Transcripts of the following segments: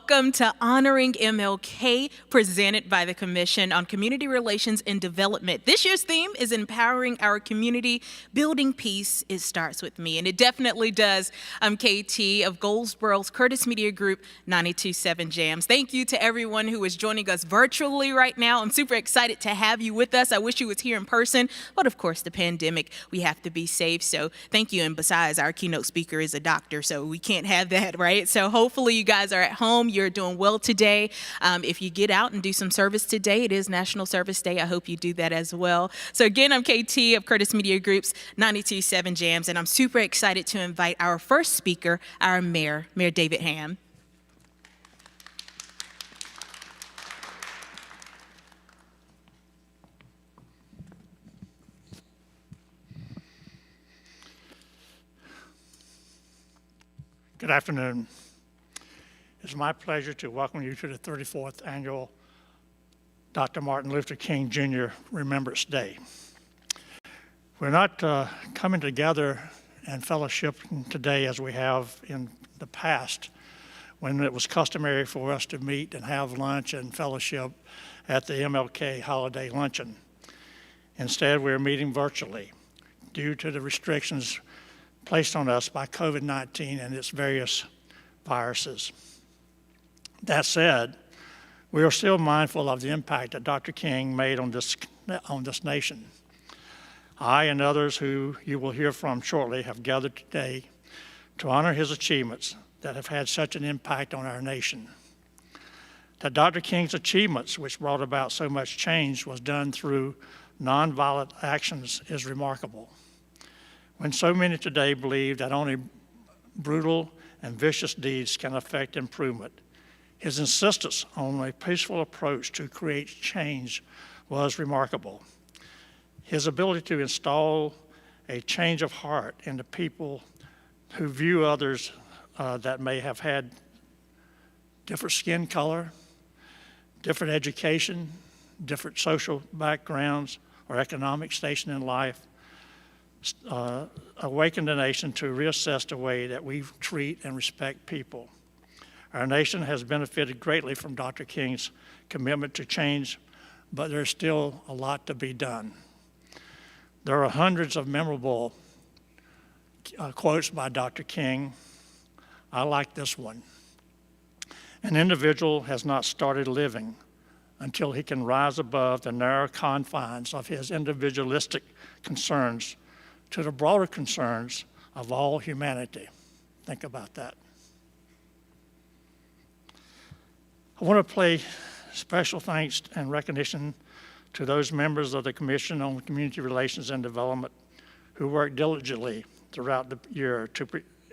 welcome to Honoring MLK, presented by the Commission on Community Relations and Development. This year's theme is Empowering Our Community, Building Peace. It starts with me, and it definitely does. I'm KT of Goldsboro's Curtis Media Group 92.7 Jams. Thank you to everyone who is joining us virtually right now. I'm super excited to have you with us. I wish you was here in person, but of course the pandemic, we have to be safe, so thank you. And besides, our keynote speaker is a doctor, so we can't have that, right? So hopefully you guys are at home, you're doing well today. If you get out and do some service today, it is National Service Day. I hope you do that as well. So again, I'm KT of Curtis Media Group's 92.7 Jams, and I'm super excited to invite our first speaker, our Mayor David Ham. Good afternoon. It's my pleasure to welcome you to the 34th Annual Dr. Martin Luther King Jr. Remembrance Day. We're not coming together and fellowshipping today as we have in the past, when it was customary for us to meet and have lunch and fellowship at the MLK Holiday Luncheon. Instead, we're meeting virtually due to the restrictions placed on us by COVID-19 and its various viruses. That said, we are still mindful of the impact that Dr. King made on this nation. I and others who you will hear from shortly have gathered today to honor his achievements that have had such an impact on our nation. That Dr. King's achievements, which brought about so much change, was done through nonviolent actions is remarkable. When so many today believe that only brutal and vicious deeds can affect improvement, his insistence on a peaceful approach to create change was remarkable. His ability to install a change of heart in the people who view others that may have had different skin color, different education, different social backgrounds, or economic station in life, awakened the nation to reassess the way that we treat and respect people. Our nation has benefited greatly from Dr. King's commitment to change, but there's still a lot to be done. There are hundreds of memorable quotes by Dr. King. I like this one. An individual has not started living until he can rise above the narrow confines of his individualistic concerns to the broader concerns of all humanity. Think about that. I want to pay special thanks and recognition to those members of the Commission on Community Relations and Development who worked diligently throughout the year to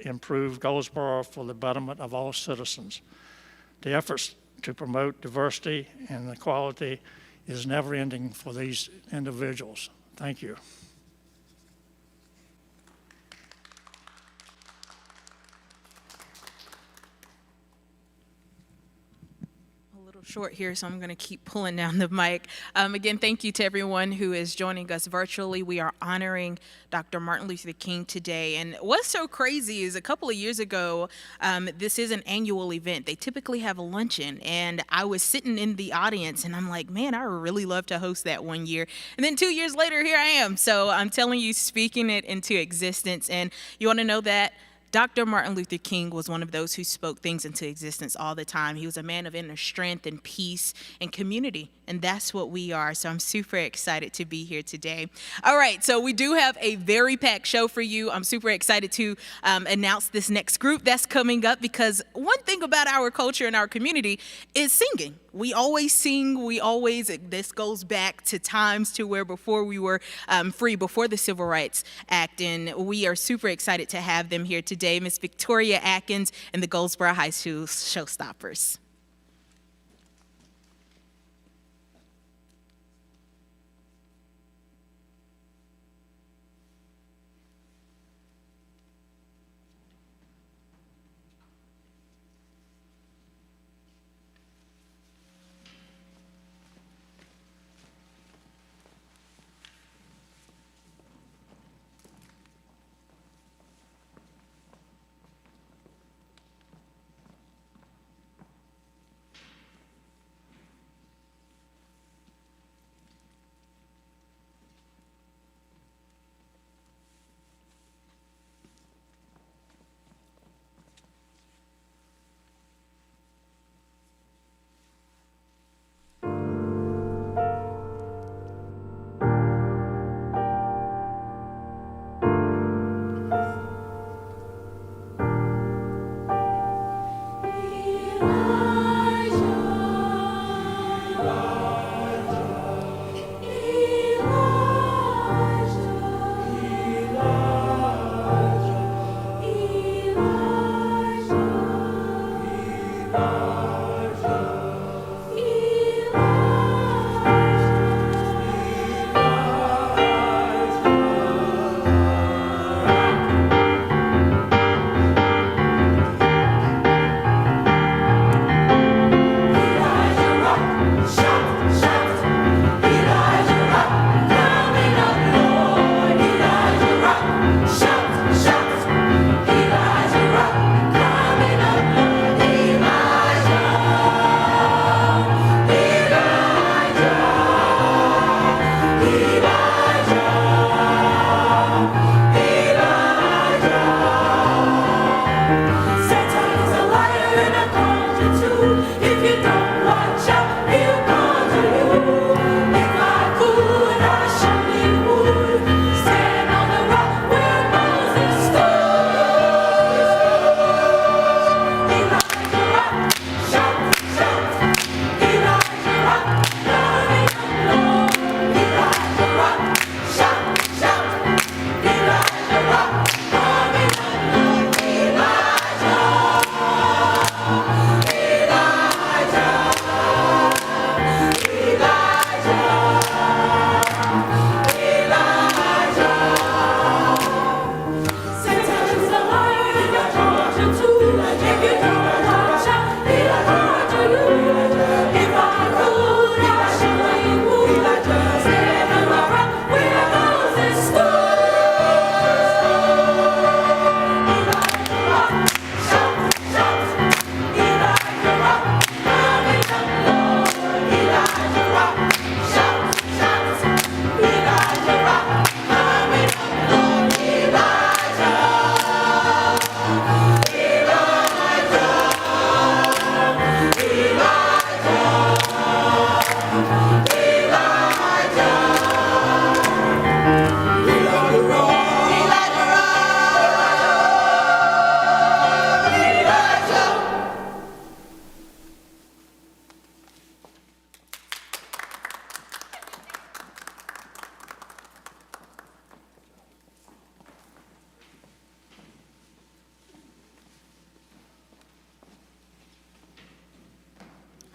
improve Goldsboro for the betterment of all citizens. The efforts to promote diversity and equality is never ending for these individuals. Thank you. Short here, so I'm going to keep pulling down the mic. Again, thank you to everyone who is joining us virtually. We are honoring Dr. Martin Luther King today. And what's so crazy is a couple of years ago, this is an annual event. They typically have a luncheon, and I was sitting in the audience, and I'm like, man, I would really love to host that one year. And then 2 years later, here I am. So I'm telling you, speaking it into existence. And you want to know that Dr. Martin Luther King was one of those who spoke things into existence all the time. He was a man of inner strength and peace and community, and that's what we are. So I'm super excited to be here today. All right, so we do have a very packed show for you. I'm super excited to announce this next group that's coming up, because one thing about our culture and our community is singing. We always sing, this goes back to times to where before we were free, before the Civil Rights Act, and we are super excited to have them here today, Miss Victoria Atkins and the Goldsboro High School Showstoppers.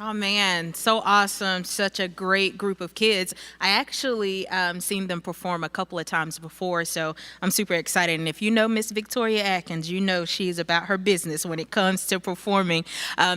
Oh man, so awesome. Such a great group of kids. I actually seen them perform a couple of times before, so I'm super excited. And if you know Miss Victoria Atkins, you know she's about her business when it comes to performing.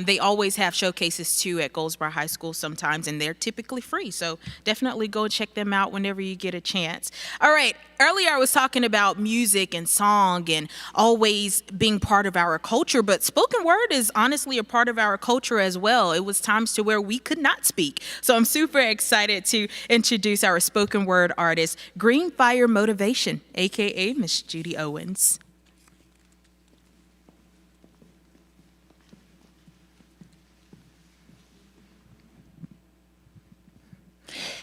They always have showcases too at Goldsboro High School sometimes, and they're typically free. So definitely go check them out whenever you get a chance. All right, earlier I was talking about music and song and always being part of our culture, but spoken word is honestly a part of our culture as well. It was times to where we could not speak. So I'm super excited to introduce our spoken word artist, Green Fire Motivation, aka Miss Judy Owens.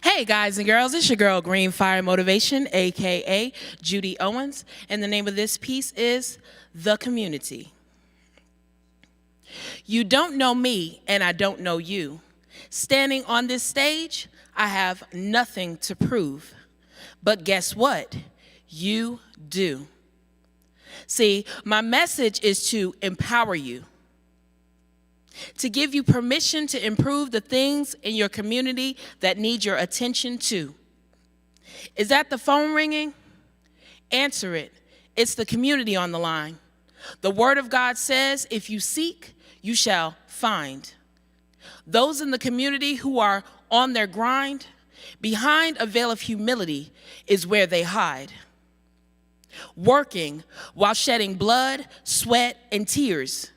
Hey guys and girls, it's your girl Green Fire Motivation, aka Judy Owens, and the name of this piece is The Community. You don't know me and I don't know you. Standing on this stage, I have nothing to prove. But guess what? You do. See, my message is to empower you, to give you permission to improve the things in your community that need your attention too. Is that the phone ringing? Answer it. It's the community on the line. The Word of God says, if you seek, you shall find. Those in the community who are on their grind, behind a veil of humility is where they hide. Working while shedding blood, sweat, and tears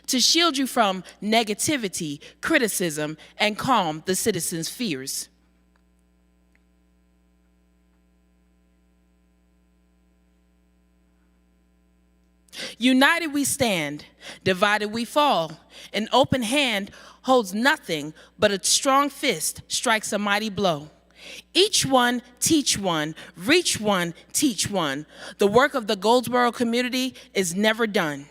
to shield you from negativity, criticism, and calm the citizens' fears. United we stand, divided we fall. An open hand holds nothing, but a strong fist strikes a mighty blow. Each one, teach one, reach one, teach one. The work of the Goldsboro community is never done.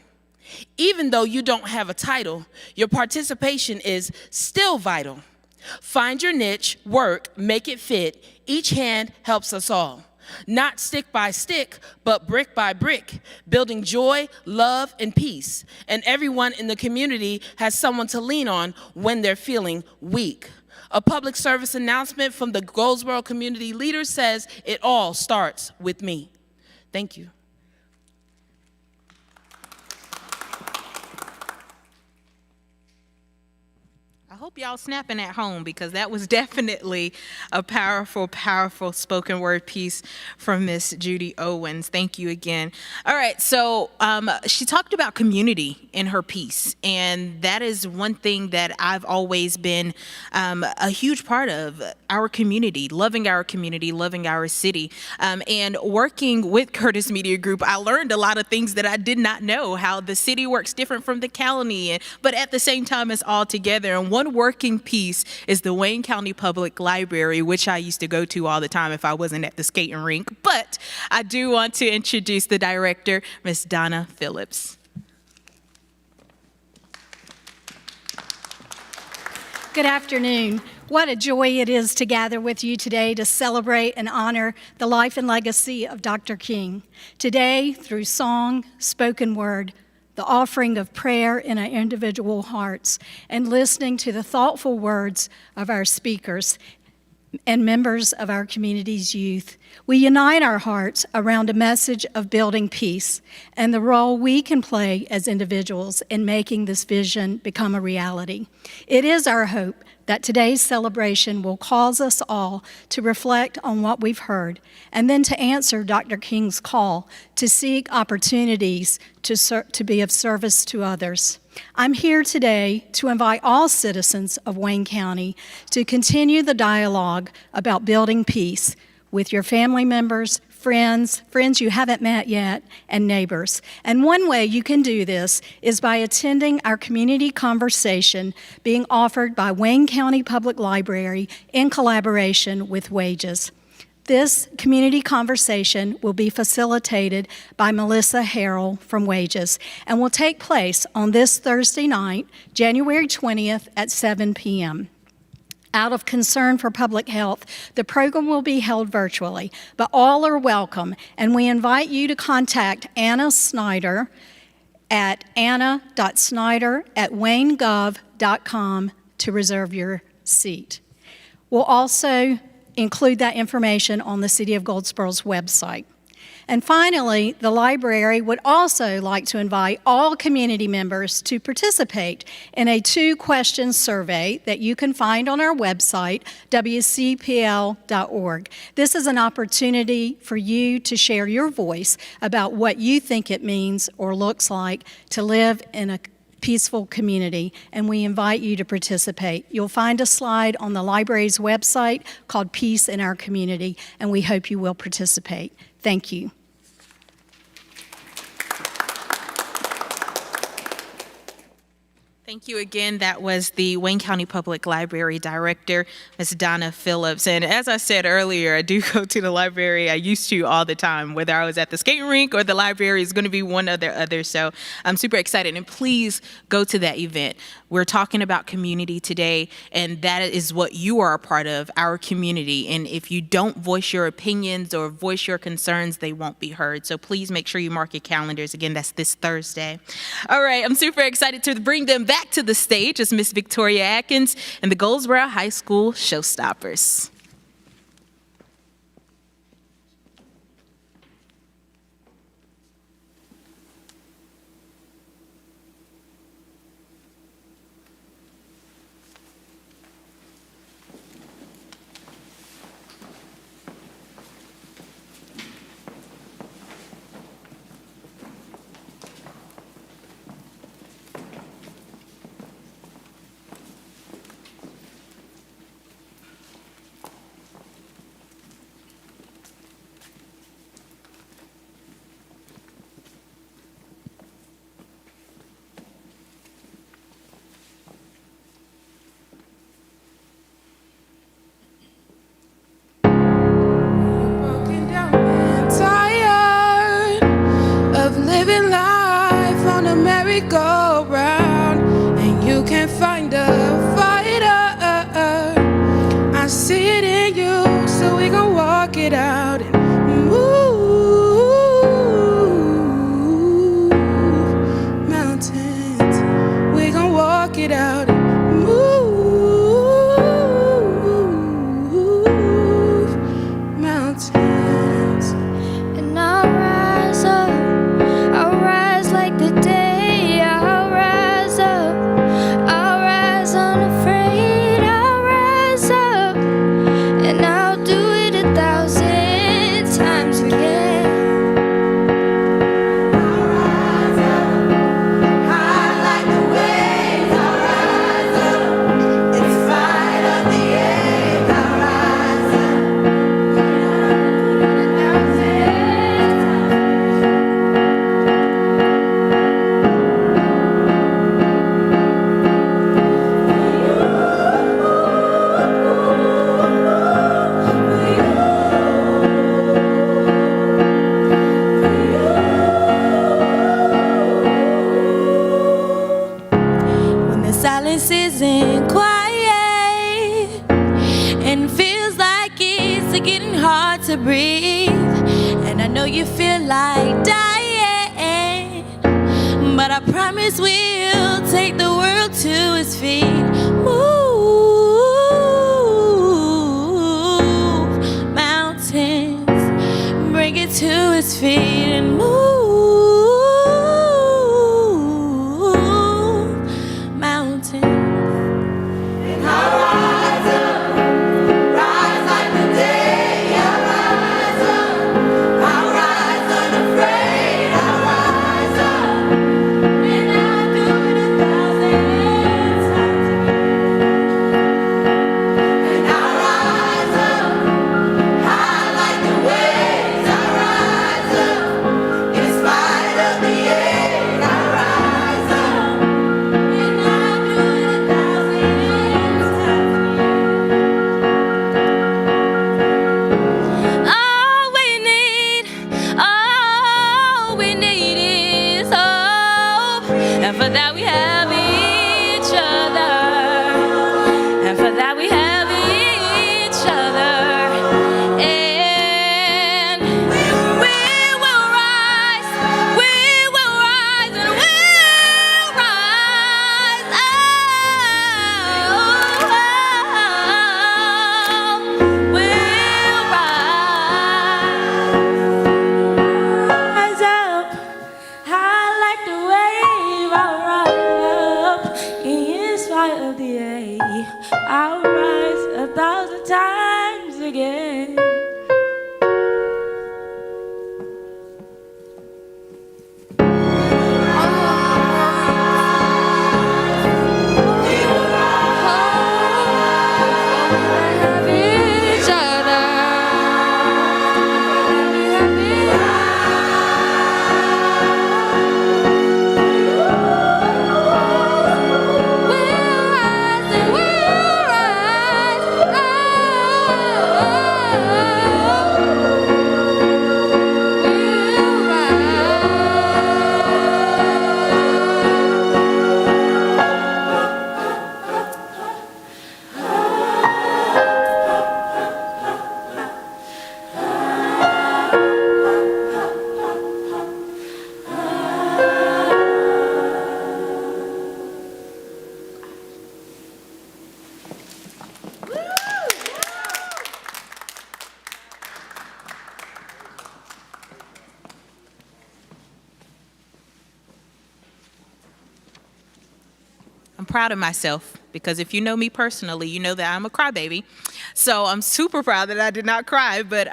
Even though you don't have a title, your participation is still vital. Find your niche, work, make it fit. Each hand helps us all. Not stick by stick, but brick by brick, building joy, love, and peace. And everyone in the community has someone to lean on when they're feeling weak. A public service announcement from the Goldsboro community leader says it all starts with me. Thank you. I hope y'all snapping at home because that was definitely a powerful, powerful spoken word piece from Miss Judy Owens. Thank you again. All right, so she talked about community in her piece, and that is one thing that I've always been a huge part of, our community, loving our city. And working with Curtis Media Group, I learned a lot of things that I did not know, how the city works different from the county, but at the same time it's all together. And one working piece is the Wayne County Public Library, which I used to go to all the time if I wasn't at the skating rink. But I do want to introduce the director, Miss Donna Phillips. Good afternoon. What a joy it is to gather with you today to celebrate and honor the life and legacy of Dr. King. Today, through song, spoken word, the offering of prayer in our individual hearts, and listening to the thoughtful words of our speakers and members of our community's youth, we unite our hearts around a message of building peace and the role we can play as individuals in making this vision become a reality. It is our hope that today's celebration will cause us all to reflect on what we've heard and then to answer Dr. King's call to seek opportunities to be of service to others. I'm here today to invite all citizens of Wayne County to continue the dialogue about building peace with your family members, friends you haven't met yet, and neighbors. And one way you can do this is by attending our community conversation being offered by Wayne County Public Library in collaboration with Wages. This community conversation will be facilitated by Melissa Harrell from Wages and will take place on this Thursday night, January 20th at 7 p.m. Out of concern for public health, the program will be held virtually, but all are welcome, and we invite you to contact Anna Snyder at anna.snyder@waynegov.com to reserve your seat. We'll also include that information on the City of Goldsboro's website. And finally, the library would also like to invite all community members to participate in a 2-question survey that you can find on our website, wcpl.org. This is an opportunity for you to share your voice about what you think it means or looks like to live in a peaceful community, and we invite you to participate. You'll find a slide on the library's website called Peace in Our Community, and we hope you will participate. Thank you. Thank you again. That was the Wayne County Public Library Director, Ms. Donna Phillips. And as I said earlier, I do go to the library. I used to all the time, whether I was at the skating rink or the library, is going to be one or the other. So I'm super excited. And please go to that event. We're talking about community today, and that is what you are a part of, our community. And if you don't voice your opinions or voice your concerns, they won't be heard. So please make sure you mark your calendars. Again, that's this Thursday. All right, I'm super excited to bring them back to the stage as Miss Victoria Atkins and the Goldsboro High School Showstoppers. Broken down and tired of living life on a merry-go-round, and you can't find a fighter. I see it in you, so we gon' walk it out and move mountains. We gon' walk it out and move mountains. And I'll rise like the day. I'll rise up, I'll rise unafraid. I'll rise up, and I'll do it 1,000 times again. I'll rise up, high like the waves. I'll rise up, in spite of the ache. I'll rise up, and I'll do it 1,000 times. When the silence isn't quiet and feels like it's getting hard to breathe, and I know you feel like dying, but I promise we'll take the world to its feet. Move mountains, bring it to its feet and move mountains. And I'll rise up, rise like the day. I'll rise up, I'll rise unafraid. I'll rise up, and I'll do it 1,000 times again. And I'll rise up, high like the waves. I'll rise up, in spite of the ache. I'll rise up, and I'll do it 1,000 times again. All we need is hope, and for that we have each other, and for that we have each other, and we will rise, and we'll rise. Oh, I'll rise 1,000 times again. I'm proud of myself because if you know me personally, you know that I'm a crybaby. So I'm super proud that I did not cry, but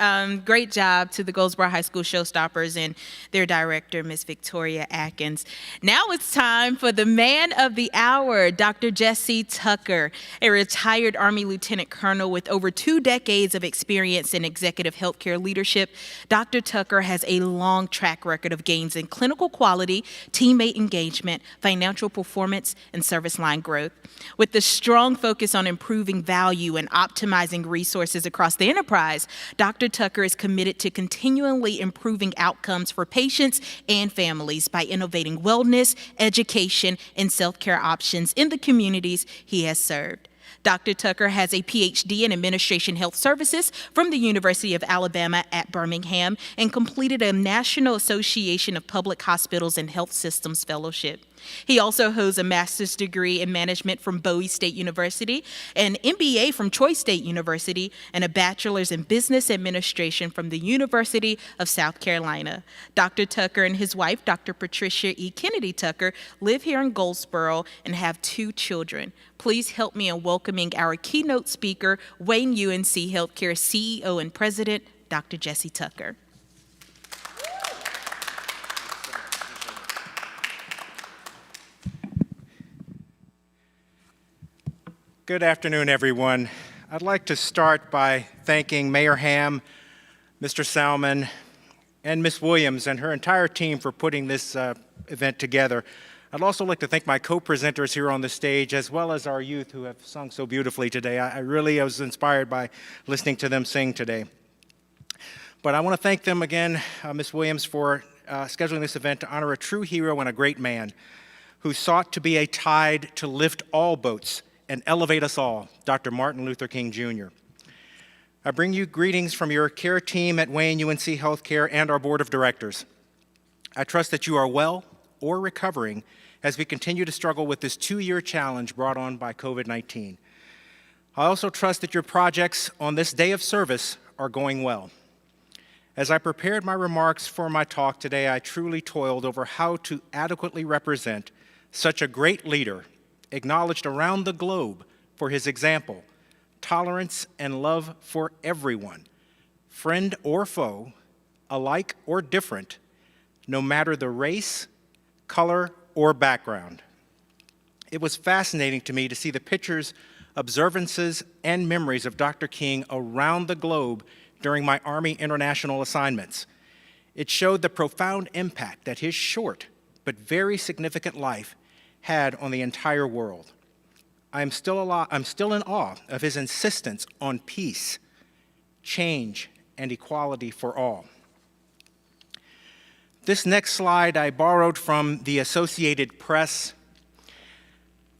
great job to the Goldsboro High School Showstoppers and their director, Miss Victoria Atkins. Now it's time for the man of the hour, Dr. Jesse Tucker, a retired Army Lieutenant Colonel with over 2 decades of experience in executive healthcare leadership. Dr. Tucker has a long track record of gains in clinical quality, teammate engagement, financial performance, and service line growth. With the strong focus on improving value and optimizing resources across the enterprise, Dr. Tucker is committed to continually improving outcomes for patients and families by innovating wellness, education, and self-care options in the communities he has served. Dr. Tucker has a PhD in Administration Health Services from the University of Alabama at Birmingham and completed a National Association of Public Hospitals and Health Systems Fellowship. He also holds a master's degree in management from Bowie State University, an MBA from Troy State University, and a bachelor's in business administration from the University of South Carolina. Dr. Tucker and his wife, Dr. Patricia E. Kennedy Tucker, live here in Goldsboro and have 2 children. Please help me in welcoming our keynote speaker, Wayne UNC Healthcare CEO and President, Dr. Jesse Tucker. Good afternoon, everyone. I'd like to start by thanking Mayor Ham, Mr. Salmon, and Ms. Williams and her entire team for putting this event together. I'd also like to thank my co-presenters here on the stage, as well as our youth who have sung so beautifully today. I really was inspired by listening to them sing today. But I want to thank them again, Ms. Williams, for scheduling this event to honor a true hero and a great man who sought to be a tide to lift all boats and elevate us all, Dr. Martin Luther King, Jr. I bring you greetings from your care team at Wayne UNC Healthcare and our board of directors. I trust that you are well or recovering as we continue to struggle with this 2-year challenge brought on by COVID-19. I also trust that your projects on this day of service are going well. As I prepared my remarks for my talk today, I truly toiled over how to adequately represent such a great leader, acknowledged around the globe for his example, tolerance and love for everyone, friend or foe, alike or different, no matter the race, color, or background. It was fascinating to me to see the pictures, observances, and memories of Dr. King around the globe during my Army international assignments. It showed the profound impact that his short but very significant life had on the entire world. I'm still in awe of his insistence on peace, change, and equality for all. This next slide I borrowed from the Associated Press.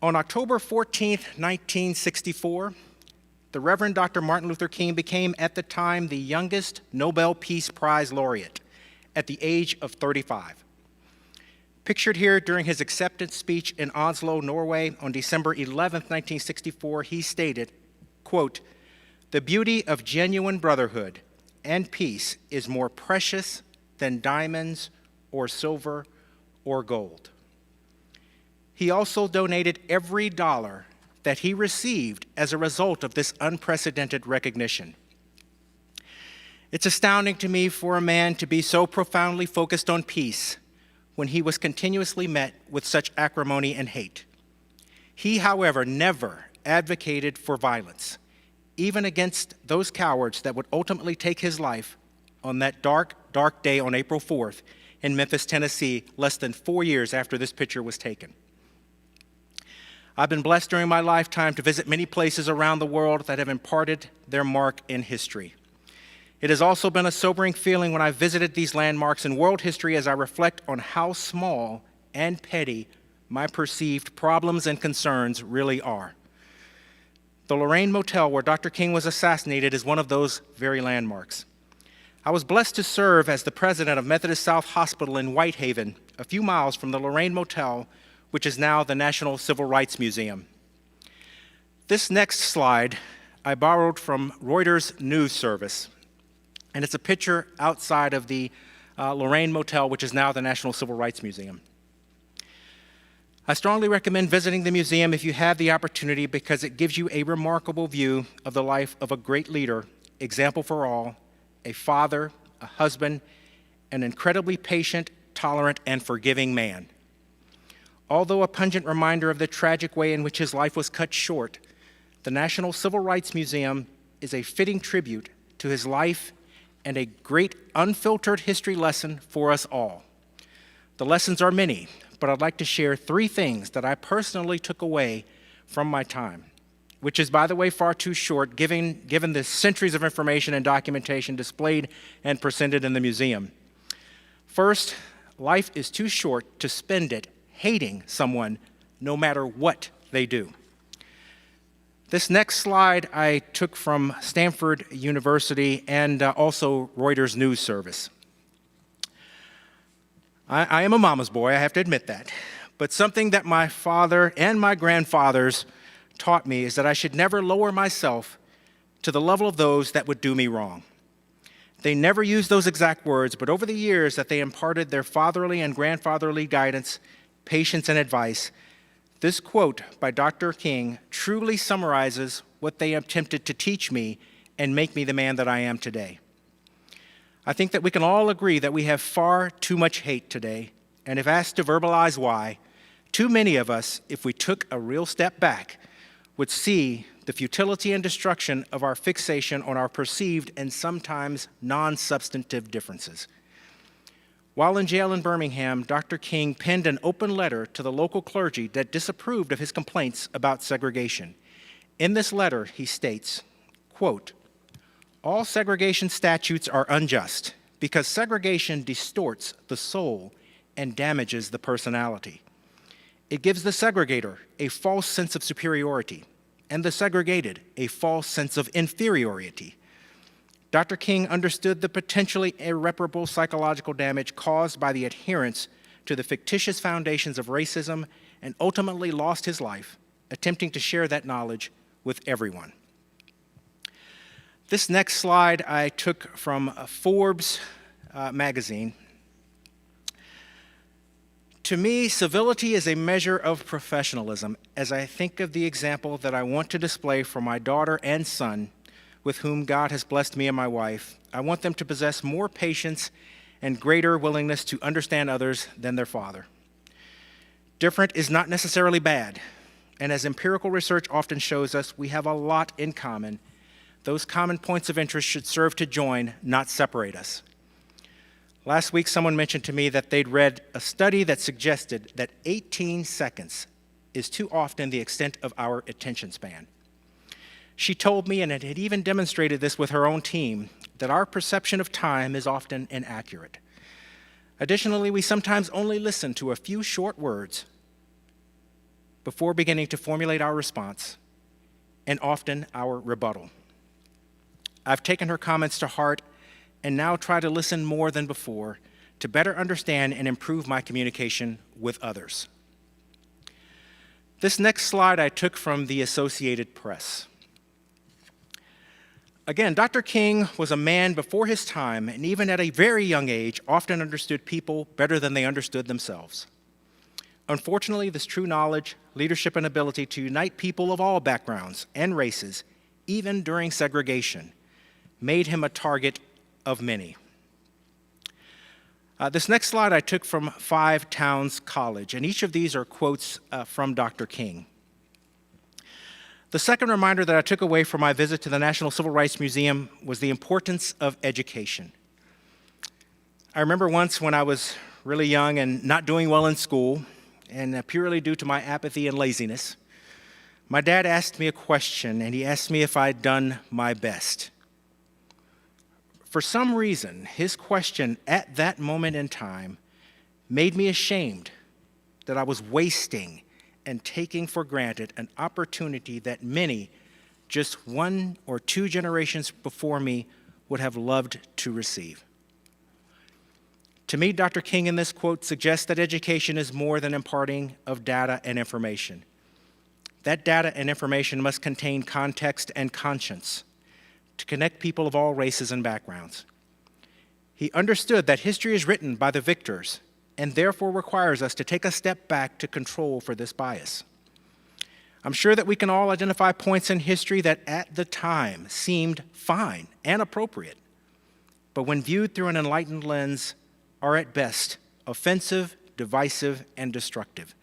On October 14th, 1964, the Reverend Dr. Martin Luther King became, at the time, the youngest Nobel Peace Prize laureate at the age of 35. Pictured here during his acceptance speech in Oslo, Norway on December 11, 1964, he stated, quote, "The beauty of genuine brotherhood and peace is more precious than diamonds or silver or gold." He also donated every dollar that he received as a result of this unprecedented recognition. It's astounding to me for a man to be so profoundly focused on peace when he was continuously met with such acrimony and hate. He, however, never advocated for violence, even against those cowards that would ultimately take his life on that dark, dark day on April 4th in Memphis, Tennessee, less than 4 years after this picture was taken. I've been blessed during my lifetime to visit many places around the world that have imparted their mark in history. It has also been a sobering feeling when I visited these landmarks in world history as I reflect on how small and petty my perceived problems and concerns really are. The Lorraine Motel where Dr. King was assassinated is one of those very landmarks. I was blessed to serve as the president of Methodist South Hospital in Whitehaven, a few miles from the Lorraine Motel, which is now the National Civil Rights Museum. This next slide I borrowed from Reuters News Service, and it's a picture outside of the Lorraine Motel, which is now the National Civil Rights Museum. I strongly recommend visiting the museum if you have the opportunity because it gives you a remarkable view of the life of a great leader, example for all, a father, a husband, an incredibly patient, tolerant, and forgiving man. Although a pungent reminder of the tragic way in which his life was cut short, the National Civil Rights Museum is a fitting tribute to his life and a great unfiltered history lesson for us all. The lessons are many, but I'd like to share 3 things that I personally took away from my time, which is, by the way, far too short given the centuries of information and documentation displayed and presented in the museum. First, life is too short to spend it hating someone no matter what they do. This next slide I took from Stanford University and also Reuters News Service. I am a mama's boy, I have to admit that. But something that my father and my grandfathers taught me is that I should never lower myself to the level of those that would do me wrong. They never used those exact words, but over the years that they imparted their fatherly and grandfatherly guidance, patience, and advice, this quote by Dr. King truly summarizes what they attempted to teach me and make me the man that I am today. I think that we can all agree that we have far too much hate today, and if asked to verbalize why, too many of us, if we took a real step back, would see the futility and destruction of our fixation on our perceived and sometimes non-substantive differences. While in jail in Birmingham, Dr. King penned an open letter to the local clergy that disapproved of his complaints about segregation. In this letter, he states, quote, "All segregation statutes are unjust because segregation distorts the soul and damages the personality. It gives the segregator a false sense of superiority and the segregated a false sense of inferiority. Dr. King understood the potentially irreparable psychological damage caused by the adherence to the fictitious foundations of racism and ultimately lost his life attempting to share that knowledge with everyone." This next slide I took from Forbes magazine. To me, civility is a measure of professionalism as I think of the example that I want to display for my daughter and son with whom God has blessed me and my wife. I want them to possess more patience and greater willingness to understand others than their father. Different is not necessarily bad, and as empirical research often shows us, we have a lot in common. Those common points of interest should serve to join, not separate us. Last week, someone mentioned to me that they'd read a study that suggested that 18 seconds is too often the extent of our attention span. She told me, and had even demonstrated this with her own team, that our perception of time is often inaccurate. Additionally, we sometimes only listen to a few short words before beginning to formulate our response, and often our rebuttal. I've taken her comments to heart and now try to listen more than before to better understand and improve my communication with others. This next slide I took from the Associated Press. Again, Dr. King was a man before his time, and even at a very young age, often understood people better than they understood themselves. Unfortunately, this true knowledge, leadership, and ability to unite people of all backgrounds and races, even during segregation, made him a target of many. This next slide I took from Five Towns College, and each of these are quotes from Dr. King. The second reminder that I took away from my visit to the National Civil Rights Museum was the importance of education. I remember once when I was really young and not doing well in school, and purely due to my apathy and laziness, my dad asked me a question, and he asked me if I'd done my best. For some reason, his question at that moment in time made me ashamed that I was wasting and taking for granted an opportunity that many, just one or two generations before me, would have loved to receive. To me, Dr. King in this quote suggests that education is more than imparting of data and information. That data and information must contain context and conscience to connect people of all races and backgrounds. He understood that history is written by the victors and therefore requires us to take a step back to control for this bias. I'm sure that we can all identify points in history that at the time seemed fine and appropriate, but when viewed through an enlightened lens, are at best offensive, divisive, and destructive.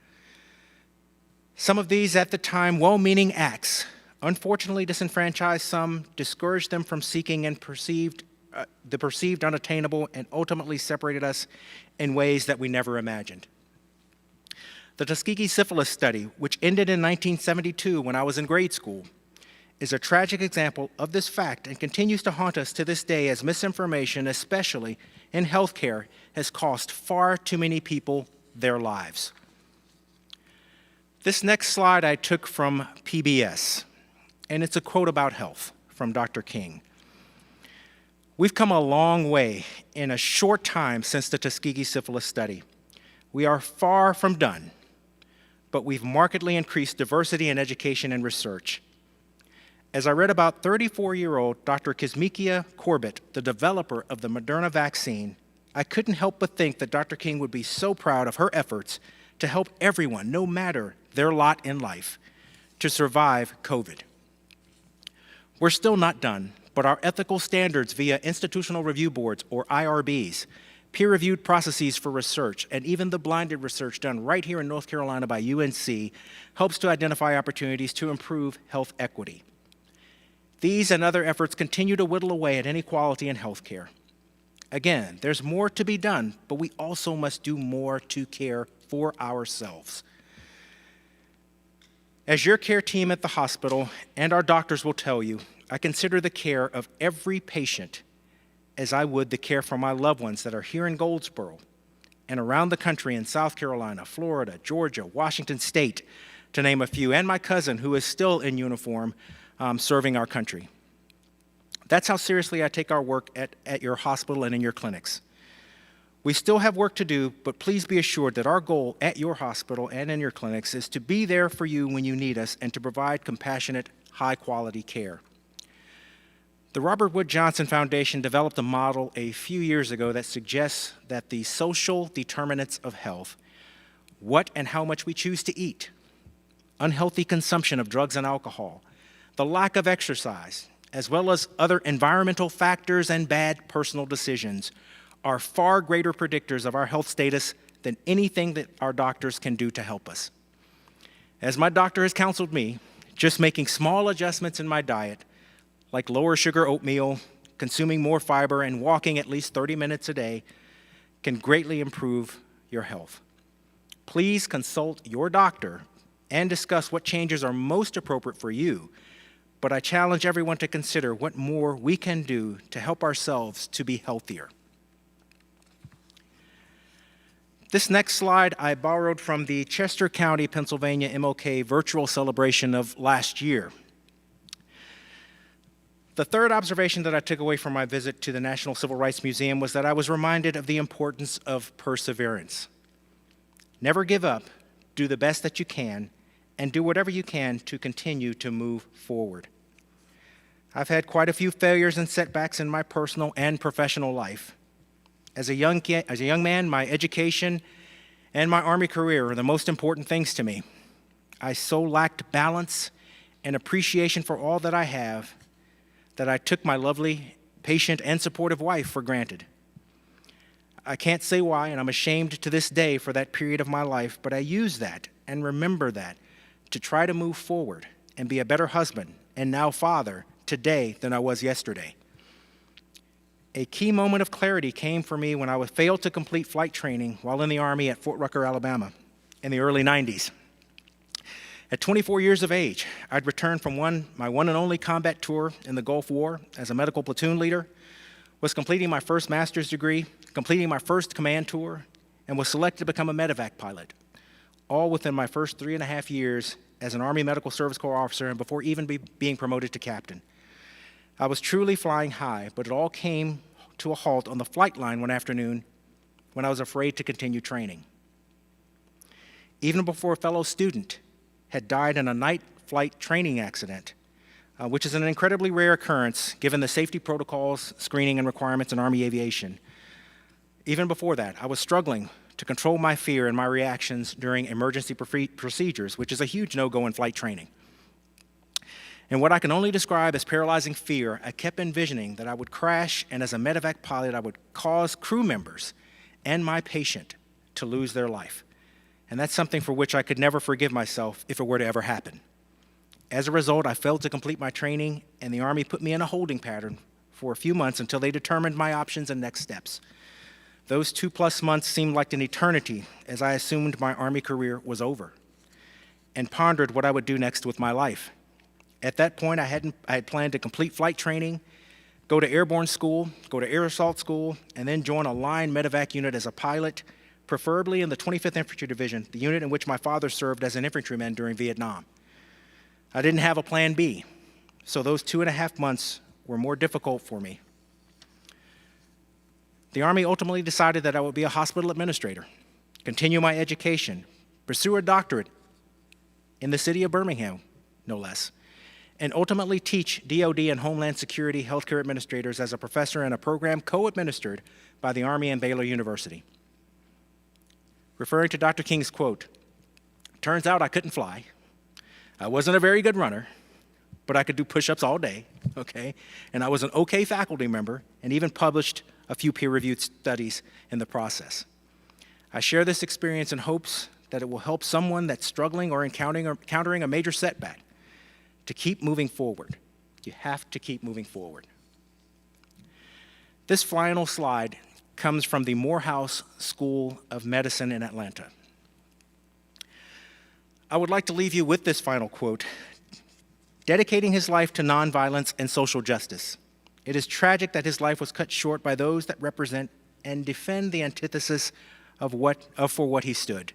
Some of these at the time well-meaning acts unfortunately disenfranchised some, discouraged them from seeking and the perceived unattainable, and ultimately separated us in ways that we never imagined. The Tuskegee syphilis study, which ended in 1972 when I was in grade school, is a tragic example of this fact and continues to haunt us to this day as misinformation, especially in healthcare, has cost far too many people their lives. This next slide I took from PBS, and it's a quote about health from Dr. King. We've come a long way in a short time since the Tuskegee syphilis study. We are far from done, but we've markedly increased diversity in education and research. As I read about 34-year-old Dr. Kizzmekia Corbett, the developer of the Moderna vaccine, I couldn't help but think that Dr. King would be so proud of her efforts to help everyone, no matter their lot in life, to survive COVID. We're still not done, but our ethical standards via institutional review boards, or IRBs, peer-reviewed processes for research, and even the blinded research done right here in North Carolina by UNC helps to identify opportunities to improve health equity. These and other efforts continue to whittle away at inequality in healthcare. Again, there's more to be done, but we also must do more to care for ourselves. As your care team at the hospital and our doctors will tell you, I consider the care of every patient as I would the care for my loved ones that are here in Goldsboro and around the country in South Carolina, Florida, Georgia, Washington State, to name a few, and my cousin who is still in uniform serving our country. That's how seriously I take our work at your hospital and in your clinics. We still have work to do, but please be assured that our goal at your hospital and in your clinics is to be there for you when you need us and to provide compassionate, high-quality care. The Robert Wood Johnson Foundation developed a model a few years ago that suggests that the social determinants of health, what and how much we choose to eat, unhealthy consumption of drugs and alcohol, the lack of exercise, as well as other environmental factors and bad personal decisions, are far greater predictors of our health status than anything that our doctors can do to help us. As my doctor has counseled me, just making small adjustments in my diet, like lower sugar oatmeal, consuming more fiber, and walking at least 30 minutes a day, can greatly improve your health. Please consult your doctor and discuss what changes are most appropriate for you, but I challenge everyone to consider what more we can do to help ourselves to be healthier. This next slide I borrowed from the Chester County, Pennsylvania MLK virtual celebration of last year. The third observation that I took away from my visit to the National Civil Rights Museum was that I was reminded of the importance of perseverance. Never give up, do the best that you can, and do whatever you can to continue to move forward. I've had quite a few failures and setbacks in my personal and professional life. As a young man, my education and my Army career are the most important things to me. I so lacked balance and appreciation for all that I have that I took my lovely, patient, and supportive wife for granted. I can't say why, and I'm ashamed to this day for that period of my life, but I use that and remember that to try to move forward and be a better husband and now father today than I was yesterday. A key moment of clarity came for me when I failed to complete flight training while in the Army at Fort Rucker, Alabama in the early 90s. At 24 years of age, I'd returned from my one and only combat tour in the Gulf War as a medical platoon leader, was completing my first master's degree, completing my first command tour, and was selected to become a medevac pilot, all within my first 3.5 years as an Army Medical Service Corps officer and before even being promoted to captain. I was truly flying high, but it all came to a halt on the flight line one afternoon when I was afraid to continue training. Even before a fellow student had died in a night flight training accident, which is an incredibly rare occurrence given the safety protocols, screening, and requirements in Army aviation. Even before that, I was struggling to control my fear and my reactions during emergency procedures, which is a huge no-go in flight training. And what I can only describe as paralyzing fear, I kept envisioning that I would crash, and as a medevac pilot, I would cause crew members and my patient to lose their life. And that's something for which I could never forgive myself if it were to ever happen. As a result, I failed to complete my training, and the Army put me in a holding pattern for a few months until they determined my options and next steps. Those 2+ months seemed like an eternity as I assumed my Army career was over and pondered what I would do next with my life. At that point, I had planned to complete flight training, go to airborne school, go to air assault school, and then join a line medevac unit as a pilot, preferably in the 25th Infantry Division, the unit in which my father served as an infantryman during Vietnam. I didn't have a plan B, so those 2.5 months were more difficult for me. The Army ultimately decided that I would be a hospital administrator, continue my education, pursue a doctorate in the city of Birmingham, no less, and ultimately teach DoD and Homeland Security healthcare administrators as a professor in a program co-administered by the Army and Baylor University. Referring to Dr. King's quote, "Turns out I couldn't fly. I wasn't a very good runner, but I could do push-ups all day, okay? And I was an okay faculty member and even published a few peer-reviewed studies in the process. I share this experience in hopes that it will help someone that's struggling or encountering a major setback to keep moving forward. You have to keep moving forward." This final slide comes from the Morehouse School of Medicine in Atlanta. I would like to leave you with this final quote, dedicating his life to nonviolence and social justice. It is tragic that his life was cut short by those that represent and defend the antithesis of for what he stood.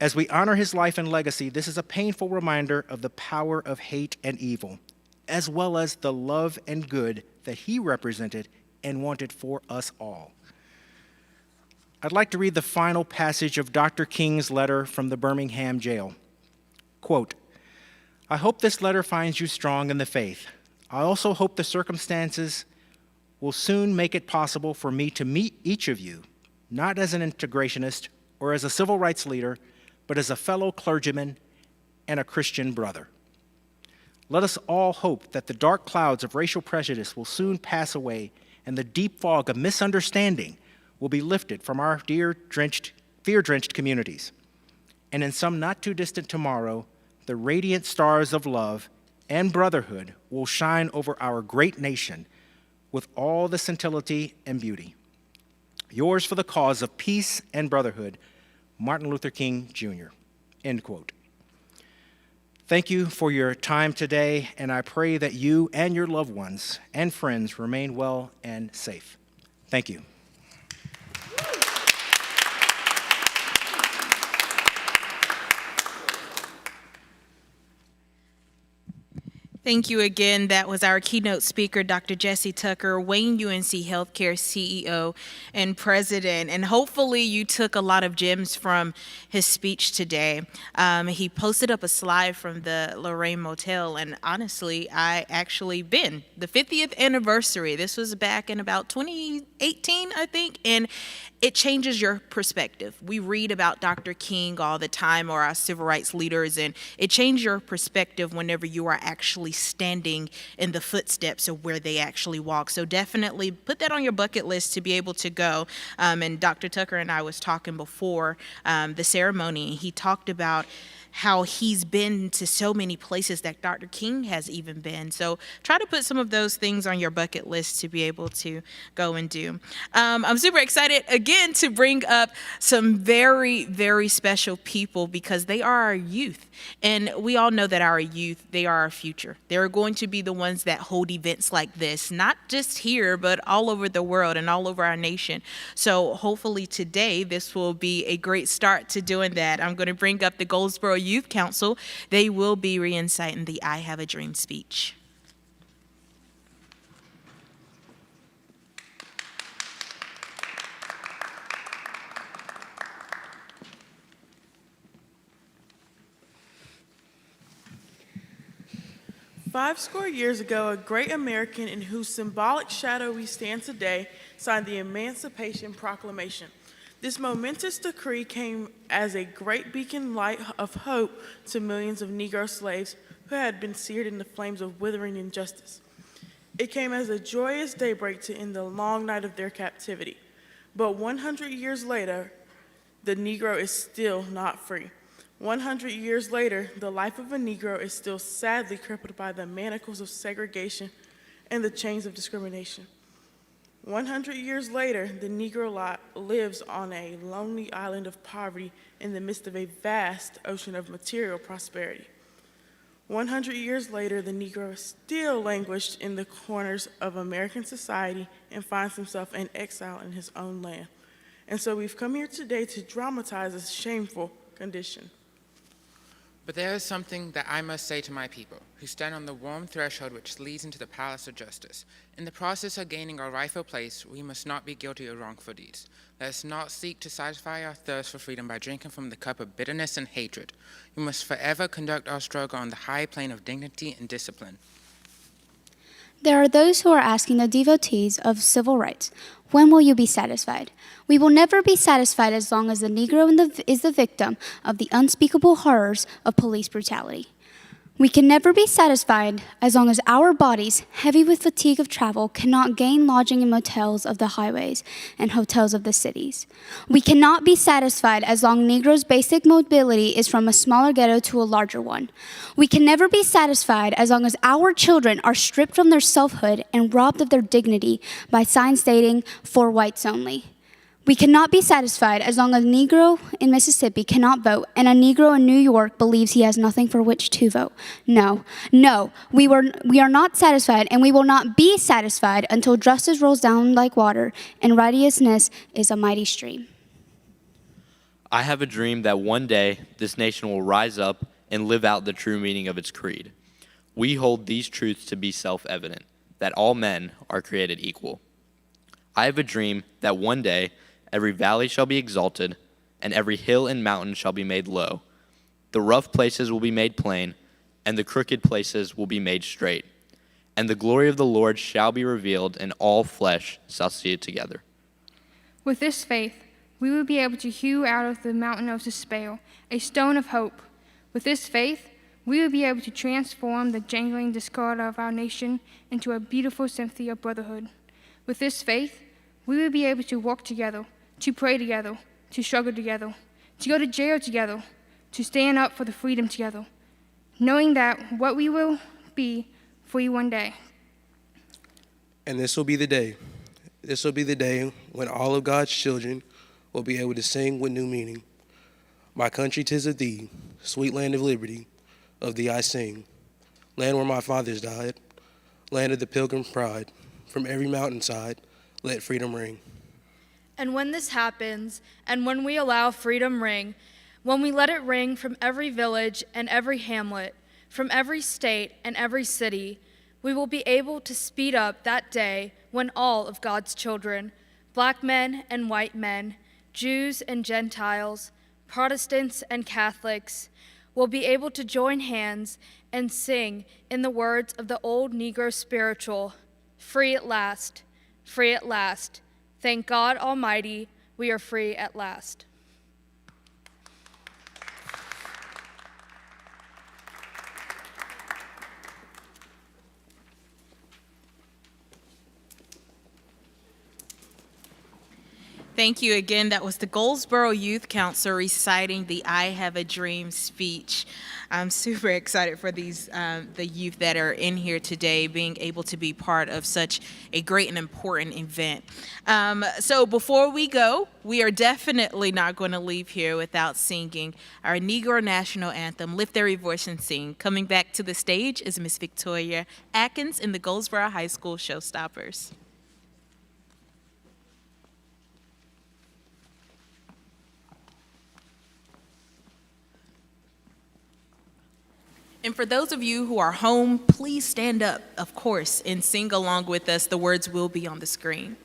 As we honor his life and legacy, this is a painful reminder of the power of hate and evil, as well as the love and good that he represented and wanted for us all. I'd like to read the final passage of Dr. King's letter from the Birmingham jail. Quote, "I hope this letter finds you strong in the faith. I also hope the circumstances will soon make it possible for me to meet each of you, not as an integrationist or as a civil rights leader, but as a fellow clergyman and a Christian brother. Let us all hope that the dark clouds of racial prejudice will soon pass away and the deep fog of misunderstanding will be lifted from our fear-drenched communities. And in some not too distant tomorrow, the radiant stars of love and brotherhood will shine over our great nation with all the scintillancy and beauty. Yours for the cause of peace and brotherhood, Martin Luther King, Jr." End quote. Thank you for your time today, and I pray that you and your loved ones and friends remain well and safe. Thank you. Thank you again. That was our keynote speaker, Dr. Jesse Tucker, Wayne UNC Healthcare CEO and President. And hopefully you took a lot of gems from his speech today. He posted up a slide from the Lorraine Motel, and honestly, I actually been. The 50th anniversary, this was back in about 2018, I think, and it changes your perspective. We read about Dr. King all the time, or our civil rights leaders, and it changes your perspective whenever you are actually standing in the footsteps of where they actually walk. So definitely put that on your bucket list to be able to go. And Dr. Tucker and I was talking before the ceremony, and he talked about how he's been to so many places that Dr. King has even been. So try to put some of those things on your bucket list to be able to go and do. I'm super excited again to bring up some very, very special people because they are our youth. And we all know that our youth, they are our future. They're going to be the ones that hold events like this, not just here, but all over the world and all over our nation. So hopefully today, this will be a great start to doing that. I'm going to bring up the Goldsboro Youth Council. They will be re-inciting the I Have a Dream speech. Five score years ago, a great American in whose symbolic shadow we stand today signed the Emancipation Proclamation. This momentous decree came as a great beacon light of hope to millions of Negro slaves who had been seared in the flames of withering injustice. It came as a joyous daybreak to end the long night of their captivity. But 100 years later, the Negro is still not free. 100 years later, the life of a Negro is still sadly crippled by the manacles of segregation and the chains of discrimination. 100 years later, the Negro lives on a lonely island of poverty in the midst of a vast ocean of material prosperity. 100 years later, the Negro is still languished in the corners of American society and finds himself in exile in his own land. And so we've come here today to dramatize this shameful condition. But there is something that I must say to my people, who stand on the warm threshold which leads into the palace of justice. In the process of gaining our rightful place, we must not be guilty of wrongful deeds. Let us not seek to satisfy our thirst for freedom by drinking from the cup of bitterness and hatred. We must forever conduct our struggle on the high plane of dignity and discipline. There are those who are asking the devotees of civil rights, when will you be satisfied? We will never be satisfied as long as the Negro is the victim of the unspeakable horrors of police brutality. We can never be satisfied as long as our bodies, heavy with fatigue of travel, cannot gain lodging in motels of the highways and hotels of the cities. We cannot be satisfied as long Negroes' basic mobility is from a smaller ghetto to a larger one. We can never be satisfied as long as our children are stripped from their selfhood and robbed of their dignity by signs stating, "For whites only." We cannot be satisfied as long as a Negro in Mississippi cannot vote and a Negro in New York believes he has nothing for which to vote. No, we are not satisfied, and we will not be satisfied until justice rolls down like water and righteousness is a mighty stream. I have a dream that one day this nation will rise up and live out the true meaning of its creed. We hold these truths to be self-evident, that all men are created equal. I have a dream that one day every valley shall be exalted, and every hill and mountain shall be made low. The rough places will be made plain, and the crooked places will be made straight. And the glory of the Lord shall be revealed, and all flesh shall see it together. With this faith, we will be able to hew out of the mountain of despair a stone of hope. With this faith, we will be able to transform the jangling discord of our nation into a beautiful symphony of brotherhood. With this faith, we will be able to walk together, to pray together, to struggle together, to go to jail together, to stand up for the freedom together, knowing that what we will be free one day. And this will be the day. This will be the day when all of God's children will be able to sing with new meaning. My country, 'tis of thee, sweet land of liberty, of thee I sing. Land where my fathers died, land of the pilgrim pride, from every mountainside, let freedom ring. And when this happens, and when we allow freedom ring, when we let it ring from every village and every hamlet, from every state and every city, we will be able to speed up that day when all of God's children, black men and white men, Jews and Gentiles, Protestants and Catholics, will be able to join hands and sing in the words of the old Negro spiritual, free at last, thank God Almighty We are free at last. Thank you again. That was the Goldsboro Youth Council reciting the I Have a Dream speech. I'm super excited for these the youth that are in here today, being able to be part of such a great and important event. So before we go, we are definitely not going to leave here without singing our Negro National Anthem, Lift Every Voice and Sing. Coming back to the stage is Miss Victoria Atkins in the Goldsboro High School Showstoppers. And for those of you who are home, please stand up, of course, and sing along with us. The words will be on the screen.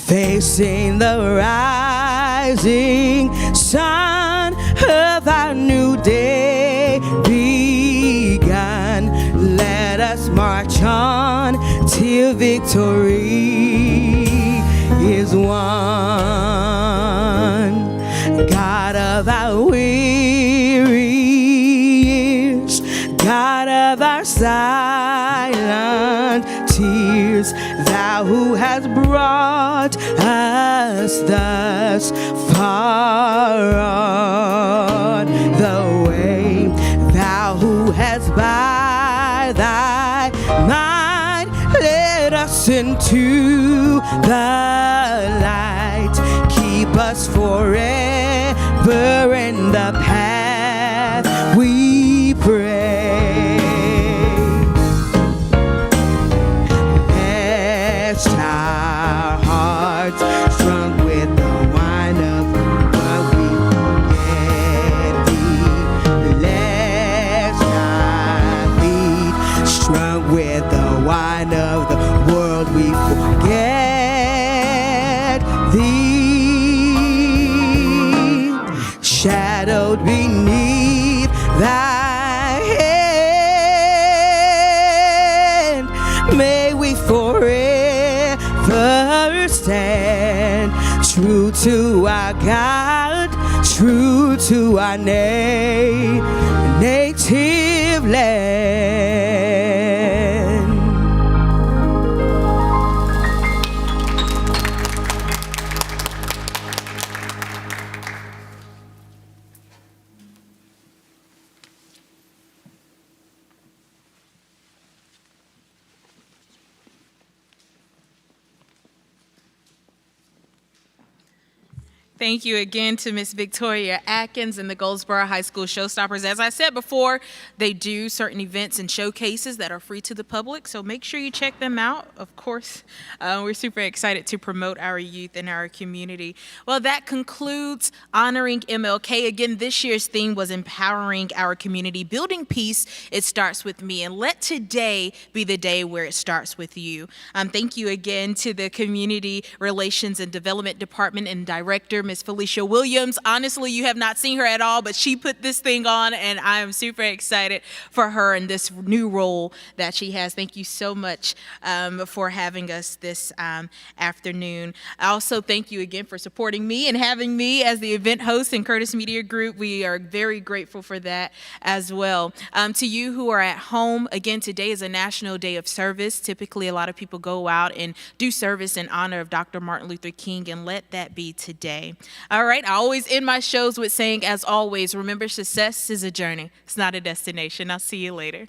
Facing the rising sun of our new day begun, let us march on till victory is won. God of our weary years, God of our silent tears, thou who hast brought us thus far on the way, thou who hast by thy might led us into the light, keep us forever in the path we pray. Lest our hearts drunk with the wine of what we forget thee, lest our feet drunk with the wine of the world we forget thee, shadowed beneath thy hand, may we forever stand true to our God, true to our native land. Thank you again to Miss Victoria Atkins and the Goldsboro High School Showstoppers. As I said before, they do certain events and showcases that are free to the public, so make sure you check them out. Of course, we're super excited to promote our youth and our community. Well, that concludes Honoring MLK. Again, this year's theme was Empowering Our Community, Building Peace. It starts with me, and let today be the day where it starts with you. Thank you again to the Community Relations and Development Department and Director, Ms. Felicia Williams. Honestly, you have not seen her at all, but she put this thing on, and I am super excited for her and this new role that she has. Thank you so much for having us this afternoon. I also thank you again for supporting me and having me as the event host in Curtis Media Group. We are very grateful for that as well. To you who are at home, again, today is a National Day of Service. Typically, a lot of people go out and do service in honor of Dr. Martin Luther King, and let that be today. All right, I always end my shows with saying, as always, remember, success is a journey. It's not a destination. I'll see you later.